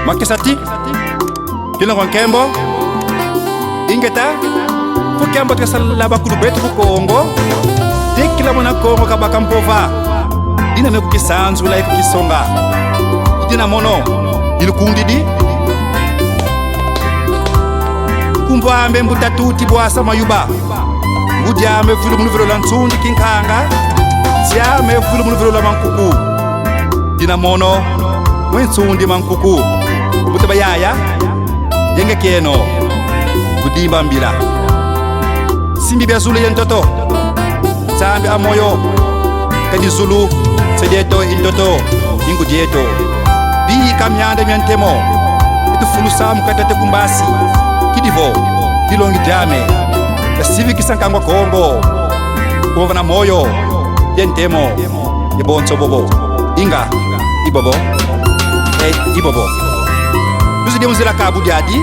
Makisati kila nkembo ingeta fukembo tukasala bakulu betu kukongo tekila mwana kongo kabaka mpova ina ne kukisanzula ikukisonga idina mono ilukundidi kumbwambe mbutatuti bwasa mayuba ngudyame vulu munuvilo la ntsundi kinkanga syame vulu munuvilo la mankuku dina mono mwentsundi mankuku butaba yaya yenge keno kudimba mbila simbi bya zulu yentoto sambi amoyo kadi zulu sedeto intoto ingudieto bi kamyanda myantemo itufulu samu katete kumbasi kidivo dilongi jame ya civic sankangwa kongo kuona moyo yentemo yebonso bobo inga ibobo ibobo tuzidi muzila kabu jadi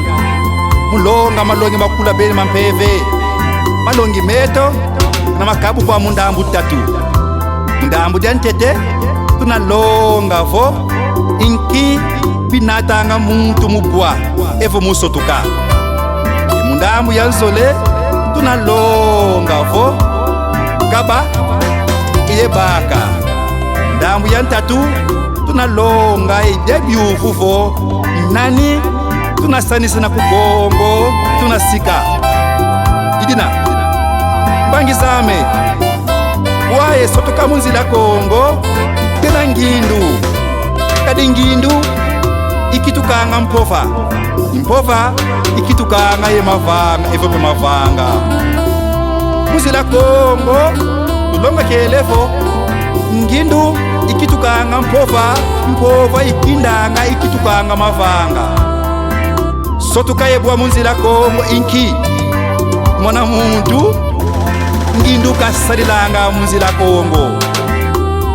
mulonga malongi makula beni mampeve malongi meto na makabu kwa mundambu tatu mundambu jantete tunalonga vo inki binatanga muntu mubwa evo musotuka mundambu yanzole tunalonga vo kaba iyebaka ndambu yantatu tunalonga idebyuvu vo nani tunasanisa na kukongo tunasika idina bangizame waye sotoka munzila kongo tena ngindu kadi ngindu ikitukanga mpova ikitukanga ye mavanga evope mavanga munzila kongo tulonga kelevo ngindu ikitukanga mpova ikindanga ikitukanga mavanga sotuka yebwa munzila kongo inki mwana muntu ngindu kasalilanga munzila kongo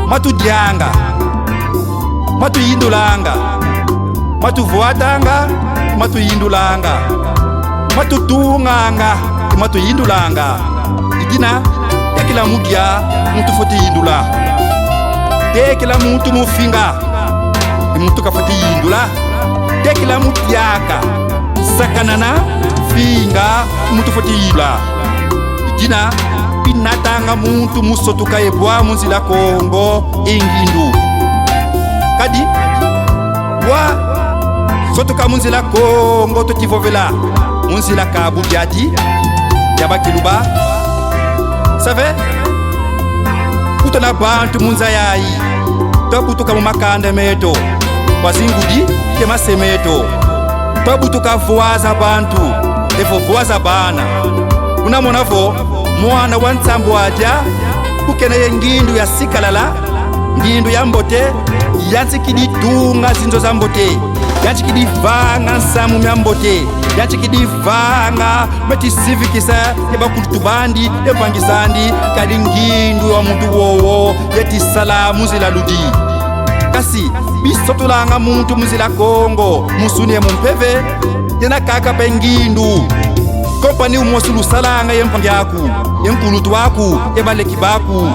matudyanga matuyindulanga matuvuatanga matuyindulanga matutunganga matuyindulanga idina tekila mudya muntu foti yindula tekila muntu mufinga muntu kafoti yindula tekila mutyaka sakanana finga muntu foti yila idina pinatanga muntu musotuka yebwa munzila kongo ingindu kadi wa sotuka munzila kongo totivovela munzila kabu jadi yabakiluba save kutana bantu munzayayi tobutuka mumakanda meto bazingudi kemasemeto tobutuka vuaza bantu evo vuaza bana unamonavo mwana wa ntsambu aja kukeneye ngindu ya sikalala ngindu ya mbote yansikididunga zinzo za mbote yansikidivanga nsamu mya mbote yansikidivanga metisivikisa yebakutubandi yepangizandi kadi ngindu wa muntu wowo yetisala muzila ludi kasi bisotulanga muntu muzila kongo musuni mumpeve yena kaka pe ngindu kompani umosulusalanga yempangi yaku yenkulutu waku yebaleki baku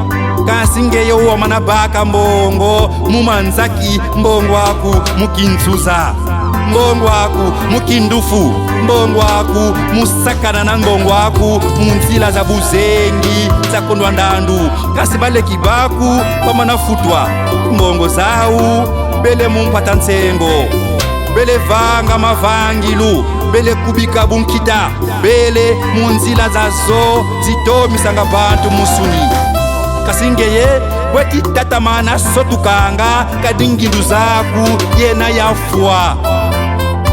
kansinge yo mana baka mbongo mumanzaki mbongo waku mukinzuza mbongo waku mukindufu mbongo waku musakana na mbongo waku munzila za buzengi za kondwa ndandu kasi baleki baku pamana futwa mbongo zau bele mumpata nsengo bele vanga mavangilu bele kubika bunkita bele munzila zazo zitomisanga bantu musuni kasingeye weti tatamana sotukanga kadingindu zaku yena yafua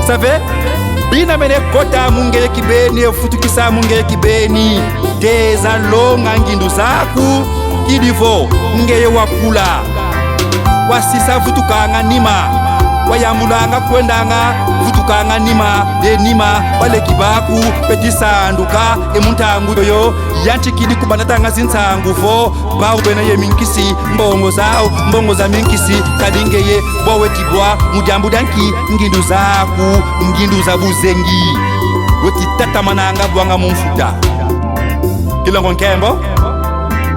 save bina mene kota mungeye kibeni efutukisa mungeye kibeni teza longa ngindu zaku kidivo ngeye wakula wasisa vutukanga nima wayambulanga kwendanga vutukanga nima nima baleki baku petisanduka emuntangu yoyo yanchikidi kubanatanga zinsangu vo baubena ye minkisi mbongo zao mbongo za minkisi kadingeye bowetibwa mujambu danki ngindu zaku ngindu za buzengi weti tatamananga bwanga mumfuta kilongo nkembo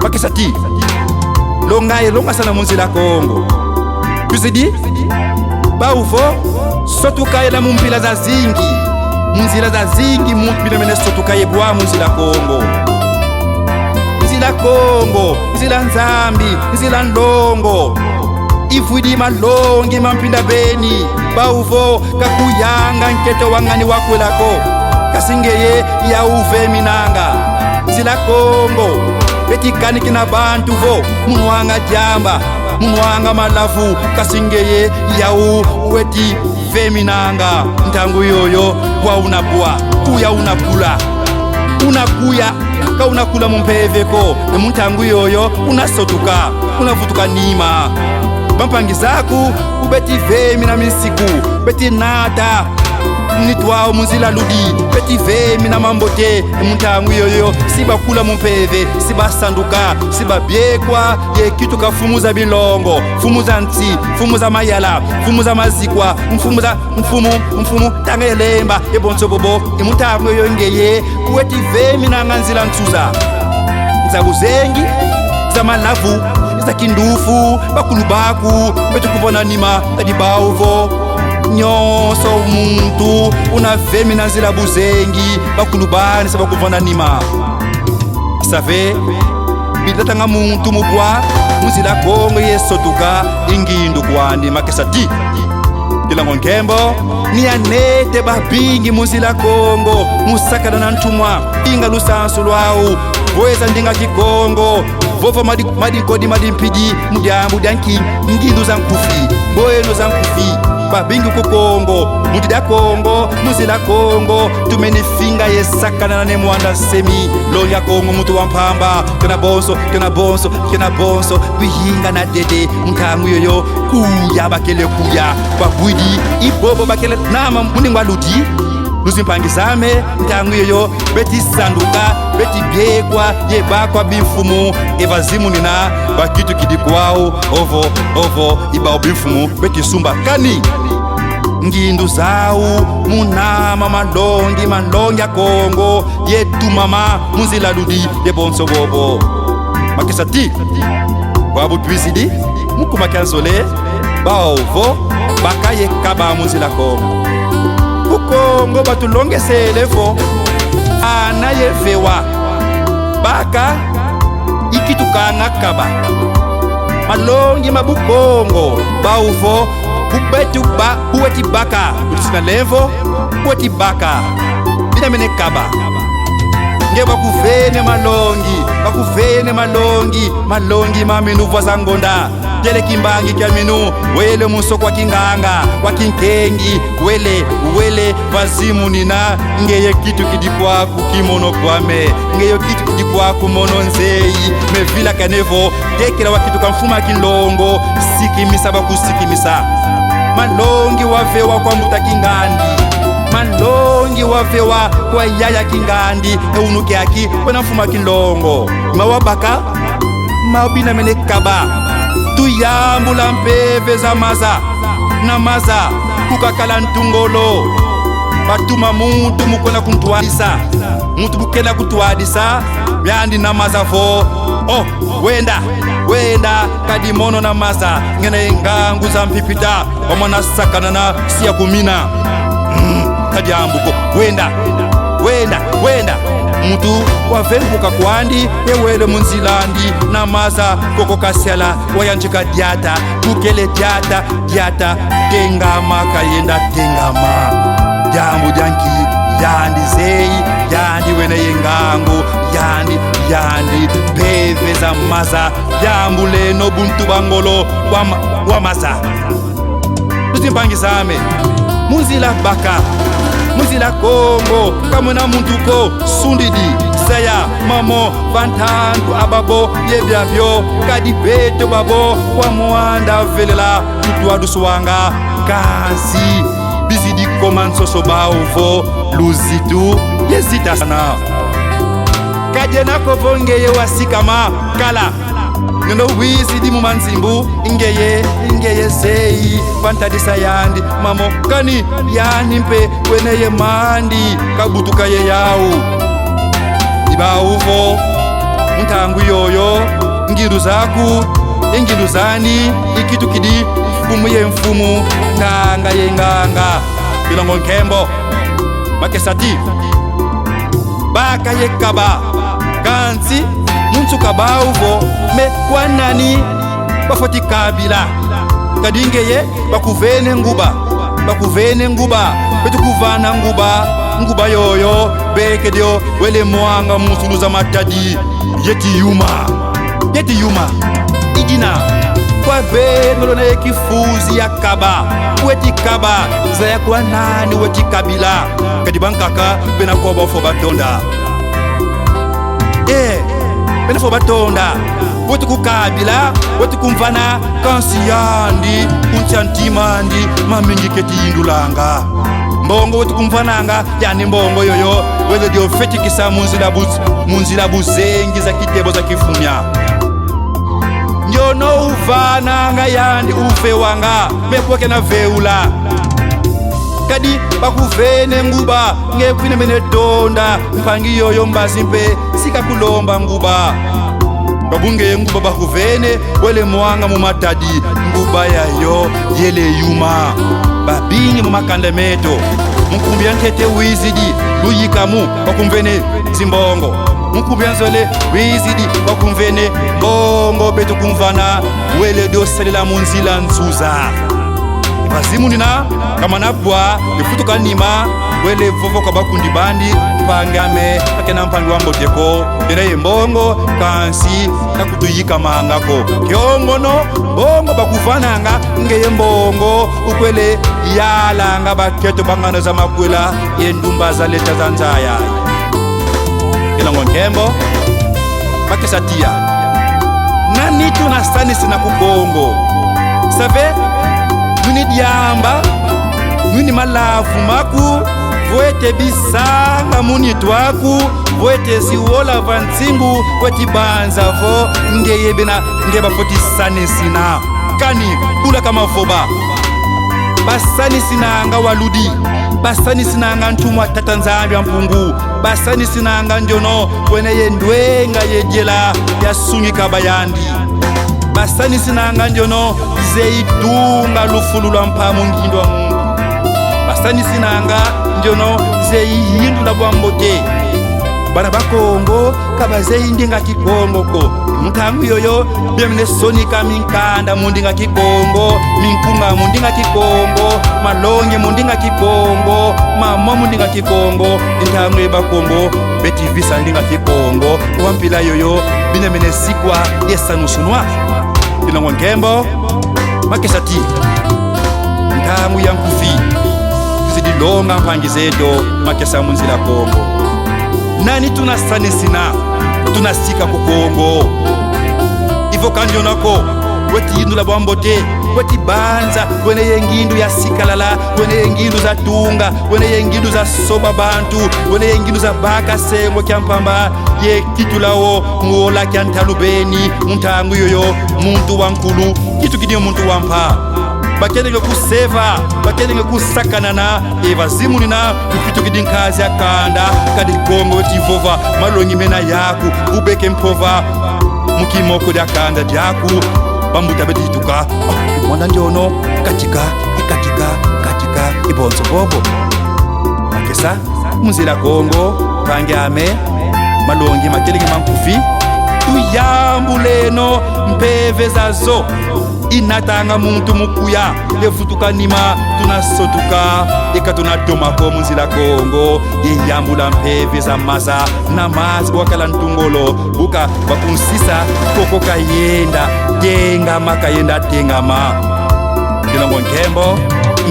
pakisati longa sana munzila kongo kuzidi bauvo sotukaela mumpila za zingi, munzila za zingi muntu binemene sotukayebwa munzila Kongo. Nzila Kongo, nzila Nzambi, nzila Ndongo, ifwidi malongi mampinda beni, bauvo kakuyanga nketo wangani wakwelako, kasingeye ya uve minanga. Nzila Kongo, betikani kina bantu vo, munwanga jamba, munwanga malavu, kasingeye ya uweti veminanga. Ntangu yoyo, kwa unabua, kuya unakula, unakuya, ka unakula mumpeveko, muntangu yoyo, unasotuka, unavutuka nima. Bampangizaku, ubeti vemi na misiku, beti nata, nitwao munzila ludi, beti vemi na mambote, muntangu yoyo, siba kula mumpeve, siba sanduka, siba biekwa, ye kitu ka fumu za bilongo, fumu za nti, fumu za mayala, fumu za mazikwa, mfumu, tanga yelemba, bonso bobo, muntangu yoyo ngeye, uweti vemi na nganzila ntuza, nzabu zengi, za malavu, za kindufu, bakulu baku, betu kubona nima, tadi bauvo, nyoso muntu, una vemi na nzila buzengi, bakulu bani sa bakuvona nima. Save, bidatanga muntu mubwa, muzila Kongo yesotuka, ingindu kwandi makesati. Kilango nkembo, ni anete babingi muzila Kongo, musakana na ntumwa, inga lusansu lwau, weza ndinga kikongo, vovo madikodi madimpidi, mudiambu dianki, ngindu za nkufi, mboeno za nkufi, babingi kukongo, mudida Kongo, muzila Kongo, tumenifinga yesakana na mwanda semi, lonya Kongo mutu wampamba, kena bonso, bihinga na dede, mtangu yoyo, kuya bakele kuya, babwidi, ibobo bakele nama muningwa ludi, luzimpangizame, mtangu yoyo, beti sanduka, beti biekwa, yebakwa bifumu, evazimu nina, bakitu kidikwao, ovo, ibao bifumu, beti sumba kani. Ngindu zau, munama malongi ya Kongo, yetu mama, munzila ludi, ye bonso bobo. Makisati, wabu twisidi, mukuma kansole, baovo, baka ye kaba munzila Kongo. Kongo batulonge selevo, ana ye vewa, baka, ikitukanga kaba. Malongi mabukongo, baovo, buweti baka, ulisina levo, buweti baka, bina mene kaba. Nge bakuvene malongi maminu vwazangonda. Jele kimbangi kya minu, wele muso kwa kinganga, kwa kinkengi, wele vazimu nina, ngeye kitu kidikwaku kimono kwame, ngeye kitu kidikwaku mono nzeyi, mevila kanevo, tekela wakitu kamfuma kilongo, sikimisa bakusikimisa. Malongi wavewa kwa muta kingandi, malongi wavewa kwa yaya kingandi, eunuke aki, wena mfuma kilongo. Mawabaka, mawabina mene kaba, tuyambula mpeve za maza, na maza, kukakala ntungolo. Batuma muntu mukona kuntuadisa, muntu bukena kuntuadisa, byandi na maza vo. Oh, wenda, kadimono na maza, ngene ngangu za mpipita, wamana sakana na siya kumina. Kadiambuko, wenda, mutu wavenguka kwandi, ewele munzilandi, na maza koko kasyala, wayanjika diata, kukele diata, tengama kayenda tengama. Jambu janki, yandi zeyi, yandi wene yengangu, yandi, peve za maza, jambu leno buntu bangolo, wa maza. Tuzimpangizame, munzila baka, munzila Kongo, kamuna muntuko, sundidi, saya, mamo, vantangu, ababo, yebyabyo, kadibeto babo, kwa muanda velela, tutuadu swanga, kazi, bizidi komanso soba uvo, luzitu, yezita sana. Kajena kovongeye wasikama, kala, ngendo wizi di mumanzimbu, ingeye zeyi, fantadisa yandi, mamo, kani, yani mpe, weneye mandi, kabutuka ye yau. Iba uvo, mtangu yoyo, ngiru zaku, ingiru zani, ikitu kidi, mfumu ye mfumu, nganga ye nganga. Bilongo nkembo makesati baka ye kaba kansi muntu kaba uvo me kwanani bafoti kabila kadinge ye bakuvene nguba betu kuvana nguba yoyo beke dio wele mwanga musuluza matadi yeti yuma idina kwa bengolo na kifuzi ya kaba weti kaba za ya kwa nani weti kabila kadibankaka bena kwa bafo batonda bena fo batonda wetu kukabila wetu kumvana kansiyandi unchantimandi mamingi keti indulanga mbongo wetu kumvananga yani mbongo yoyo wele dio feti kisa munzila buzengi za kitebo za kifumya njono uvananga yandi ufe wanga mekweke na veula kadi bakuvene nguba ngekwine mene tonda mpangi yoyo mbazimpe sika kulomba nguba babunge nguba bakuvene wele mwanga mumatadi nguba yayo yele yuma babingi mumakandemeto mukumbia ntete wizidi luyikamu bakumvene zimbongo mukumbia nzole wizidi bakumvene mbongo betu kumvana wele dosalela munzila nzuza ibazimu nina kama nabwa ifutuka nima wele vovo kwa bakundi bandi pangame akena mpangi wa mboteko ere mbongo kansi nakutuyika mangako kyongono mbongo bakuvananga ngeye mbongo ukwele yalanga baketo bangana za makwela yendumba za leta za nzaya ilango nkembo bakesatia nani tunastani sina kukongo save nuni diamba nuni malafu maku voete bisanga muni twaku voete ziwola vantsingu weti banza vo ngeye bena ngeba foti sani sina kani kula kama foba basani sinanga waludi basani sinanga ntumwa tatanzambya mpungu basani sinanga njono wene yendwenga yejela yasungika bayandi basani sinanga njono zeidunga lufulula mpamu ngindwa mungu basani sinanga njono zeihindula bwambote bana bakongo kaba zeindinga kikongo ko mutangu yoyo bemne sonika minkanda mundinga kikongo minkunga mundinga kikongo malonge mundinga kikongo mama mundinga kikongo intangu ebakongo beti visa ndinga kikongo wampila yoyo binemene sikwa yesanusunwa inongo nkembo makesati ntangu yankufi zidilonga mpangi zedo makesa munzila kongo nani tunasanisina tunasika kukongo ivo kanjonako weti yindula bwambote weti banza wene yengindu ya sikalala wene yengindu za tunga wene yengindu za soba bantu wene yengindu za baka sengo kya mpamba ye kitulawo ngola kya ntalubeni muntangu yoyo muntu wankulu kitu kidio muntu wampa bakenenge kuseva bakenenge kusakanana evazimu nina kukitu kidinkazi akanda kadi kongo tivova malongi mena yaku ubeke mpova mukimoko dyakanda dyaku bambuta bedituka mwana njono katika ibonzo bobo makesa munzila kongo pangyame malongi makelenge mankufi tuyambuleno mpeve zazo inatanga muntu mukuya efutuka nima tunasotuka eka tunadomako munzila kongo yeyambula mpeve za maza na mazi wakala ntungolo buka bakunsisa koko kayenda tengama dinango nkembo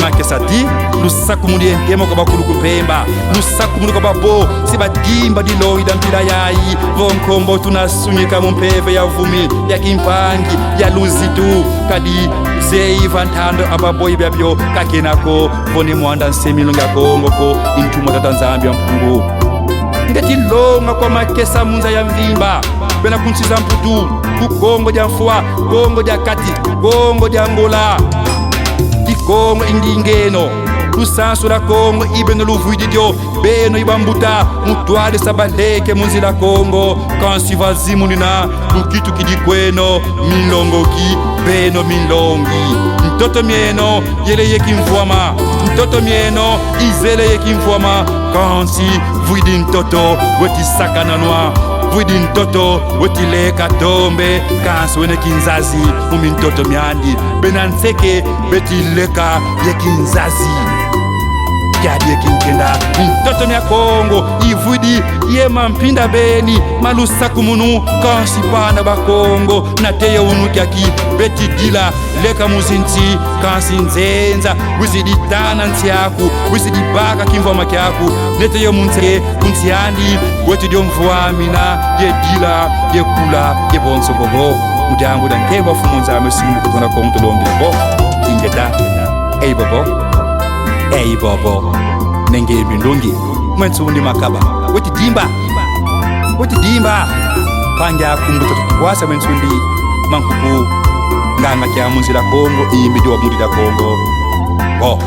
makesati lusaku mundi enkemo kwa bakulu kupemba lusaku mundi kwa babo sibadimba diloida mpila yayi vonkombo tunasunyika mumpeve ya vumi ya kimpangi ya luzitu kadi zeiva ntando ababoyi byabyo kakenako vone mwanda nsemilo nga kongo ko intumo tatanzambia mpungu ngetilonga kwa makesa munza ya mvimba bena kunsiza mputu kukongo dia mfua kongo dia kati kongo dia ngola Kongo indingeno lusansu la Kongo ibeno luvuididio beno ibambuta mutwale sabaleke munzila Kongo kansi vazimu nina lukitu kidikweno milongoki beno milongi mtoto mieno yele yekimvuama, mtoto mieno izele yekimvuama. Kansi vuidi mtoto weti sakananwa, vuidi mtoto weti leka tombe. Kansi wene kinzazi umi mtoto miandi benanseke beti leka yekinzazi yadi yekinkenda. Mtoto mya Kongo ivuidi yema mpinda beni malusa kumunu. Kansi pana bakongo na teye unukiaki beti dila leka muzinti. Kansi nzenza wiziditana ntiaku wizidibaka kimvama kyaku nete yo munse kuntiandi weti dio mvuamina ye dila ye kula ye bonso bobo. Mudangu dan kemba fumunza mesimu kutona konto longi bo ingeda. Ei bobo, ei bobo nenge bindungi mwensundi makaba weti dimba panja kumbuto tukwasa mwensundi mankuku nganga kya munzila Kongo imidi wa mundi da Kongo bo